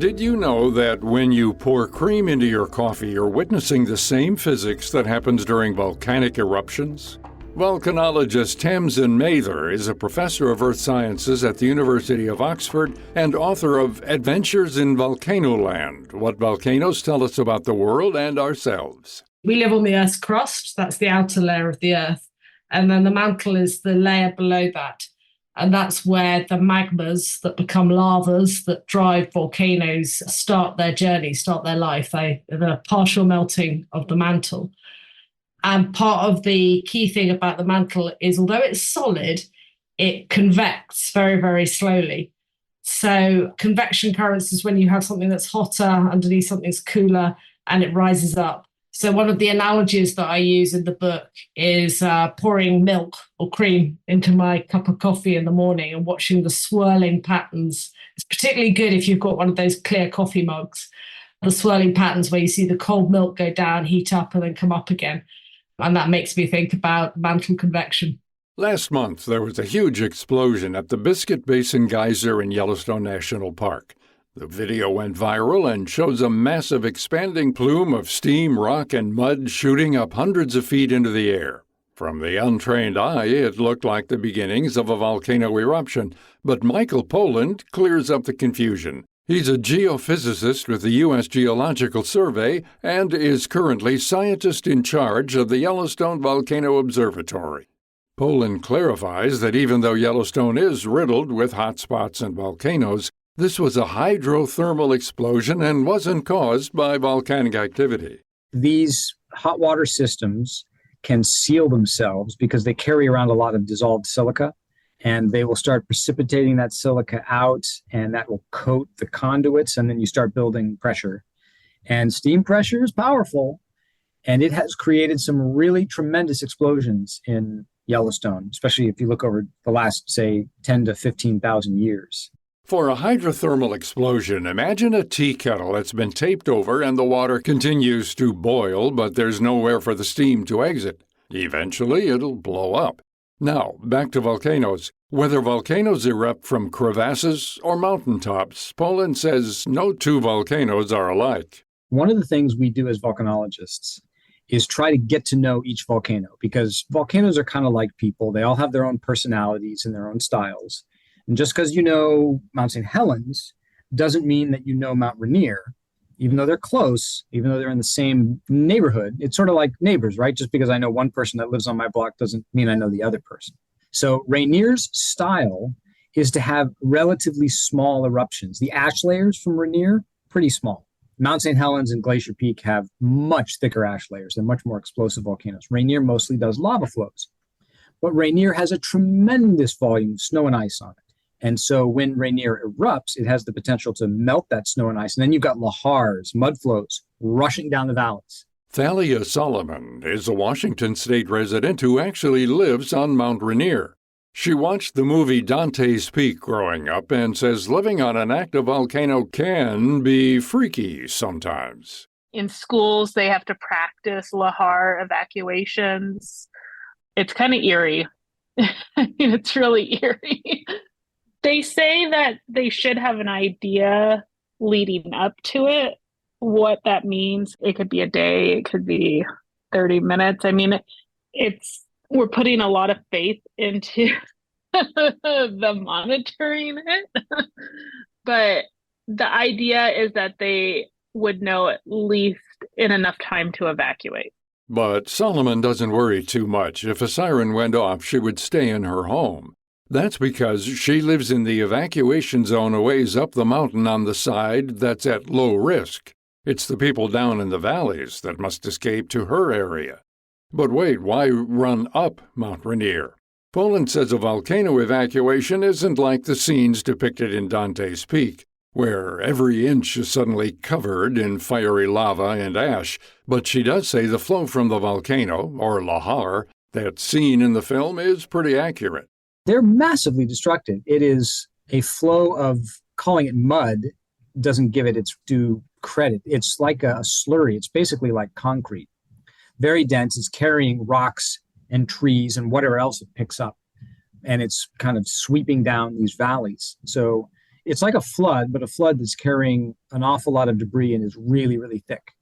Did you know that when you pour cream into your coffee, you're witnessing the same physics that happens during volcanic eruptions? Volcanologist Tamsin Mather is a professor of earth sciences at the University of Oxford and author of Adventures in Volcano Land: What Volcanoes Tell Us About the World and Ourselves. We live on the Earth's crust, that's the outer layer of the Earth, and then the mantle is the layer below that. And that's where the magmas that become lavas that drive volcanoes start their journey, start their life. The partial melting of the mantle. And part of the key thing about the mantle is, although it's solid, it convects very, very slowly. So convection currents is when you have something that's hotter underneath something that's cooler and it rises up. So one of the analogies that I use in the book is pouring milk or cream into my cup of coffee in the morning and watching the swirling patterns. It's particularly good if you've got one of those clear coffee mugs, the swirling patterns where you see the cold milk go down, heat up, and then come up again. And that makes me think about mantle convection. Last month, there was a huge explosion at the Biscuit Basin Geyser in Yellowstone National Park. The video went viral and shows a massive expanding plume of steam, rock, and mud shooting up hundreds of feet into the air. From the untrained eye, it looked like the beginnings of a volcano eruption, but Michael Poland clears up the confusion. He's a geophysicist with the U.S. Geological Survey and is currently scientist in charge of the Yellowstone Volcano Observatory. Poland clarifies that even though Yellowstone is riddled with hot spots and volcanoes, this was a hydrothermal explosion and wasn't caused by volcanic activity. These hot water systems can seal themselves because they carry around a lot of dissolved silica, and they will start precipitating that silica out, and that will coat the conduits, and then you start building pressure. And steam pressure is powerful, and it has created some really tremendous explosions in Yellowstone, especially if you look over the last, say, 10 to 15,000 years. For a hydrothermal explosion, imagine a tea kettle that's been taped over and the water continues to boil, but there's nowhere for the steam to exit. Eventually, it'll blow up. Now, back to volcanoes. Whether volcanoes erupt from crevasses or mountaintops, Poland says no two volcanoes are alike. One of the things we do as volcanologists is try to get to know each volcano, because volcanoes are kind of like people. They all have their own personalities and their own styles. And just because you know Mount St. Helens doesn't mean that you know Mount Rainier, even though they're close, even though they're in the same neighborhood. It's sort of like neighbors, right? Just because I know one person that lives on my block doesn't mean I know the other person. So Rainier's style is to have relatively small eruptions. The ash layers from Rainier, pretty small. Mount St. Helens and Glacier Peak have much thicker ash layers. They're much more explosive volcanoes. Rainier mostly does lava flows. But Rainier has a tremendous volume of snow and ice on it. And so when Rainier erupts, it has the potential to melt that snow and ice. And then you've got lahars, mud flows, rushing down the valleys. Thalia Solomon is a Washington state resident who actually lives on Mount Rainier. She watched the movie Dante's Peak growing up and says living on an active volcano can be freaky sometimes. In schools, they have to practice lahar evacuations. It's kind of eerie. It's really eerie. They say that they should have an idea leading up to it, what that means. It could be a day, it could be 30 minutes. I mean, we're putting a lot of faith into the monitoring it. But the idea is that they would know at least in enough time to evacuate. But Solomon doesn't worry too much. If a siren went off, she would stay in her home. That's because she lives in the evacuation zone a ways up the mountain on the side that's at low risk. It's the people down in the valleys that must escape to her area. But wait, why run up Mount Rainier? Poland says a volcano evacuation isn't like the scenes depicted in Dante's Peak, where every inch is suddenly covered in fiery lava and ash. But she does say the flow from the volcano, or lahar, that's seen in the film is pretty accurate. They're massively destructive. It is a flow of, calling it mud doesn't give it its due credit. It's like a slurry. It's basically like concrete. Very dense. It's carrying rocks and trees and whatever else it picks up. And it's kind of sweeping down these valleys. So It's like a flood, but a flood that's carrying an awful lot of debris and is really, really thick.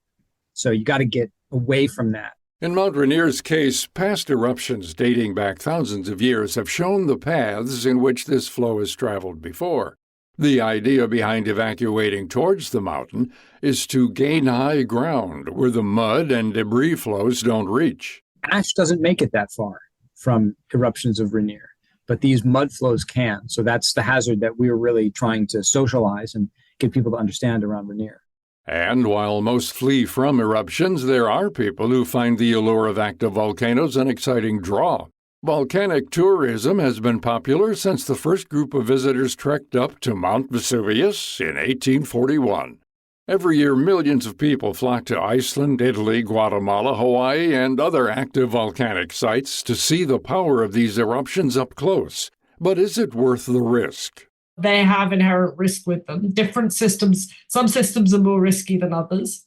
So you got to get away from that. In Mount Rainier's case, past eruptions dating back thousands of years have shown the paths in which this flow has traveled before. The idea behind evacuating towards the mountain is to gain high ground where the mud and debris flows don't reach. Ash doesn't make it that far from eruptions of Rainier, but these mud flows can. So that's the hazard that we were really trying to socialize and get people to understand around Rainier. And while most flee from eruptions, there are people who find the allure of active volcanoes an exciting draw. Volcanic tourism has been popular since the first group of visitors trekked up to Mount Vesuvius in 1841. Every year, millions of people flock to Iceland, Italy, Guatemala, Hawaii, and other active volcanic sites to see the power of these eruptions up close. But is it worth the risk? They have inherent risk with them. Different systems, some systems are more risky than others.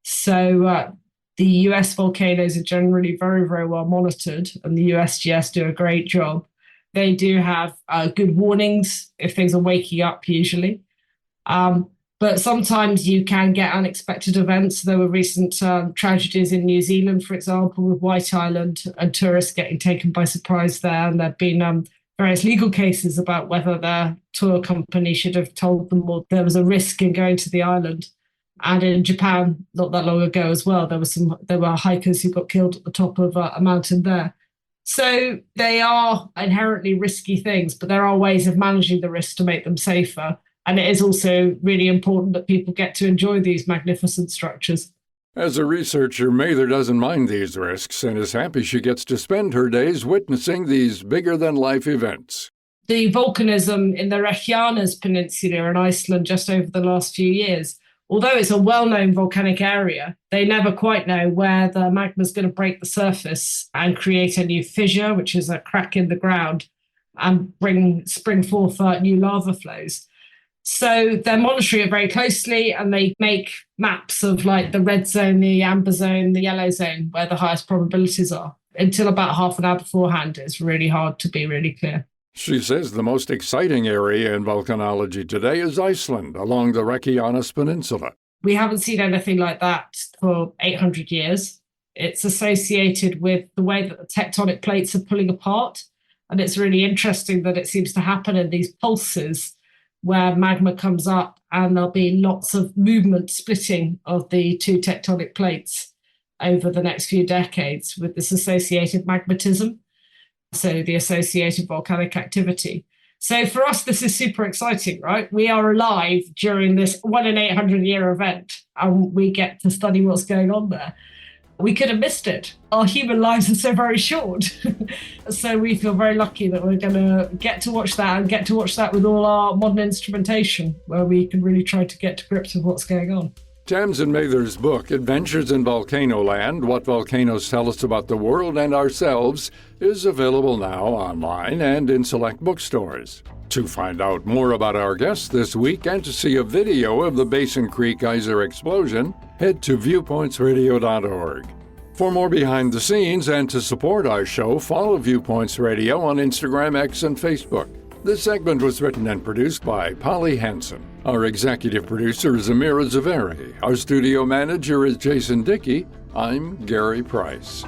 So the US volcanoes are generally very, very well monitored, and the USGS do a great job. They do have good warnings if things are waking up, usually. But sometimes you can get unexpected events. There were recent tragedies in New Zealand, for example, with White Island and tourists getting taken by surprise there. And there have been various legal cases about whether their tour company should have told them or there was a risk in going to the island. And in Japan, not that long ago as well, there were hikers who got killed at the top of a mountain there. So they are inherently risky things, but there are ways of managing the risk to make them safer. And it is also really important that people get to enjoy these magnificent structures. As a researcher, Mather doesn't mind these risks and is happy she gets to spend her days witnessing these bigger-than-life events. The volcanism in the Reykjanes Peninsula in Iceland just over the last few years, although it's a well-known volcanic area, they never quite know where the magma is going to break the surface and create a new fissure, which is a crack in the ground, and spring forth new lava flows. So they're monitoring it very closely, and they make maps of like the red zone, the amber zone, the yellow zone, where the highest probabilities are. Until about half an hour beforehand, it's really hard to be really clear. She says the most exciting area in volcanology today is Iceland, along the Reykjanes Peninsula. We haven't seen anything like that for 800 years. It's associated with the way that the tectonic plates are pulling apart. And it's really interesting that it seems to happen in these pulses where magma comes up and there'll be lots of movement, splitting of the two tectonic plates over the next few decades with this associated magmatism, so the associated volcanic activity. So for us, this is super exciting, right? We are alive during this 1 in 800 year event, and we get to study what's going on there. We could have missed it. Our human lives are so very short. So we feel very lucky that we're going to get to watch that, and get to watch that with all our modern instrumentation, where we can really try to get to grips with what's going on. Tamsin Mather's book, Adventures in Volcanoland, What Volcanoes Tell Us About the World and Ourselves, is available now online and in select bookstores. To find out more about our guests this week and to see a video of the Basin Creek geyser explosion, head to viewpointsradio.org. For more behind the scenes and to support our show, follow Viewpoints Radio on Instagram, X, and Facebook. This segment was written and produced by Polly Hansen. Our executive producer is Amira Zaveri. Our studio manager is Jason Dickey. I'm Gary Price.